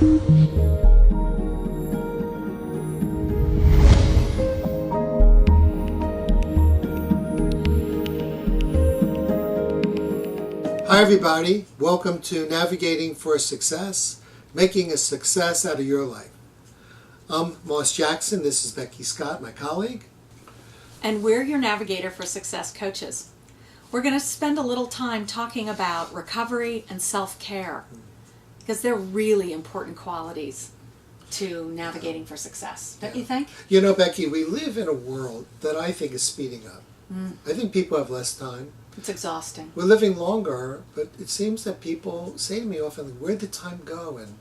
Hi everybody, welcome to Navigating for Success, making a success out of your life. I'm Moss Jackson, this is Becky Scott, my colleague. And we're your Navigator for Success coaches. We're going to spend a little time talking about recovery and self-care because they're really important qualities to navigating for success, don't you think? You know, Becky, we live in a world that I think is speeding up. I think people have less time. It's exhausting. We're living longer, but it seems that people say to me often, where'd the time go? And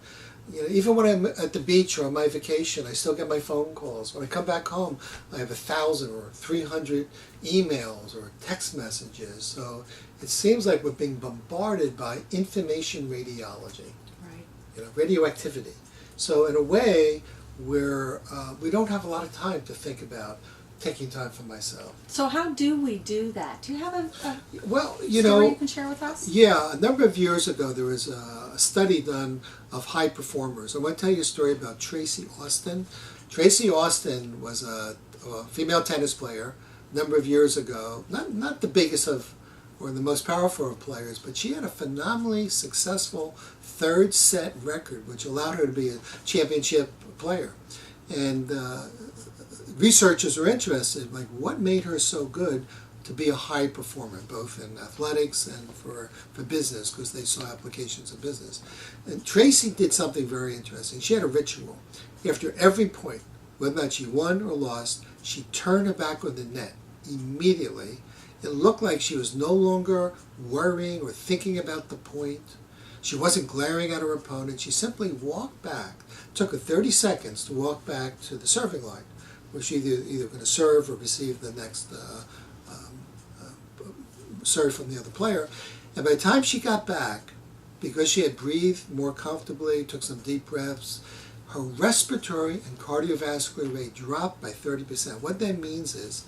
you know, even when I'm at the beach or on my vacation, I still get my phone calls. When I come back home, I have 1,000 or 300 emails or text messages. So it seems like we're being bombarded by information radiology, Right. you know, radioactivity. So in a way, we don't have a lot of time to think about taking time for myself. So how do we do that? Do you have a you story know, you can share with us? Yeah, a number of years ago there was a study done of high performers. I want to tell you a story about Tracy Austin. Tracy Austin was a female tennis player a number of years ago. Not the biggest of or the most powerful of players, but she had a phenomenally successful third set record, which allowed her to be a championship player. And researchers are interested, like what made her so good to be a high performer, both in athletics and for business, because they saw applications in business. And Tracy did something very interesting. She had a ritual. After every point, whether or not she won or lost, she turned her back on the net immediately. It looked like she was no longer worrying or thinking about the point. She wasn't glaring at her opponent. She simply walked back. It took her 30 seconds to walk back to the serving line, where she either going to serve or receive the next serve from the other player. And by the time she got back, because she had breathed more comfortably, took some deep breaths, her respiratory and cardiovascular rate dropped by 30%. What that means is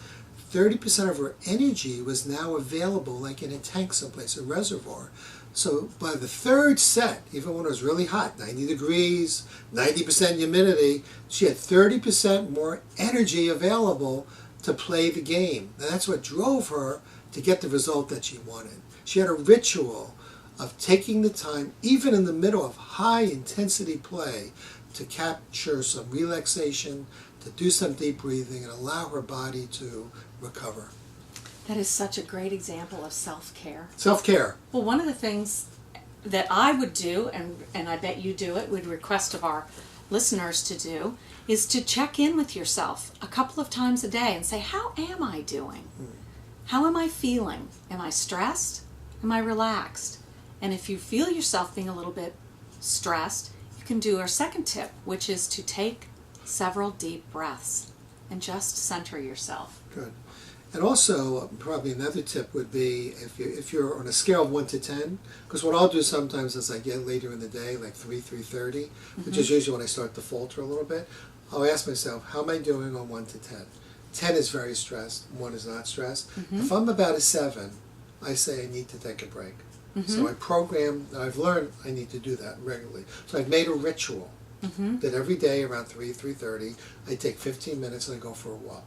30% of her energy was now available, like in a tank someplace, a reservoir. So by the third set, even when it was really hot, 90 degrees, 90% humidity, she had 30% more energy available to play the game. And that's what drove her to get the result that she wanted. She had a ritual of taking the time, even in the middle of high intensity play, to capture some relaxation, to do some deep breathing, and allow her body to recover. That is such a great example of self-care. Self-care. Well, one of the things that I would do, and I bet you do it, would request of our listeners to do, is to check in with yourself a couple of times a day and say, how am I doing? How am I feeling? Am I stressed? Am I relaxed? And if you feel yourself being a little bit stressed, you can do our second tip, which is to take several deep breaths and just center yourself. Good. And also, probably another tip would be if you're on a scale of 1 to 10, because what I'll do sometimes as I get later in the day, like 3:30, which is usually when I start to falter a little bit, I'll ask myself, how am I doing on 1 to 10? 10 is very stressed, 1 is not stressed. If I'm about a 7, I say I need to take a break. So I program, I've learned I need to do that regularly. So I've made a ritual that every day around 3:30, I take 15 minutes and I go for a walk.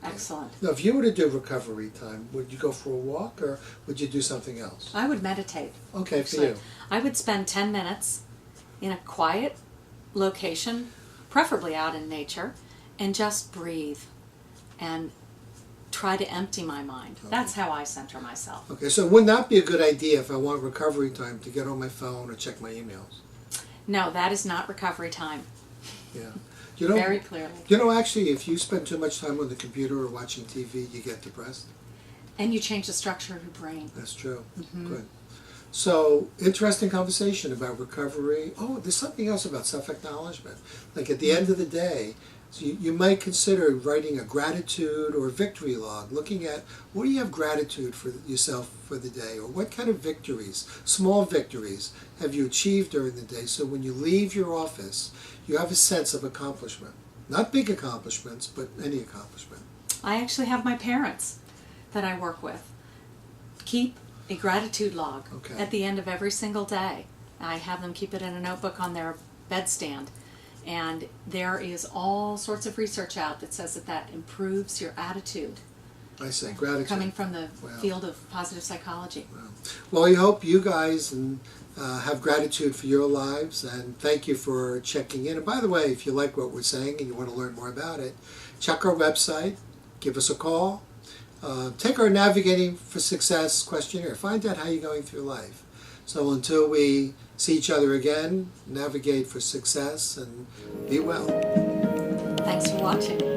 Excellent. Now, if you were to do recovery time, would you go for a walk or would you do something else? I would meditate. Okay, for you. I would spend 10 minutes in a quiet location, preferably out in nature, and just breathe and try to empty my mind. Okay. That's how I center myself. Okay, so it would not be a good idea if I want recovery time to get on my phone or check my emails. No, that is not recovery time. Yeah. You know, very clearly. You know, actually, if you spend too much time on the computer or watching TV, you get depressed. And you change the structure of your brain. That's true. Good. So, interesting conversation about recovery. Oh, there's something else about self-acknowledgement. Like at the end of the day, so you might consider writing a gratitude or victory log, looking at what do you have gratitude for yourself for the day, or what kind of victories, small victories, have you achieved during the day, so when you leave your office, you have a sense of accomplishment. Not big accomplishments, but any accomplishment. I actually have my parents that I work with keep a gratitude log at the end of every single day. I have them keep it in a notebook on their bedstand. And there is all sorts of research out that says that that improves your attitude. I say gratitude. Coming from the Wow. field of positive psychology. Wow. Well, I hope you guys have gratitude for your lives, and thank you for checking in. And by the way, if you like what we're saying and you want to learn more about it, check our website, give us a call, take our Navigating for Success questionnaire, find out how you're going through life. So until we see each other again, navigate for success and be well. Thanks for watching.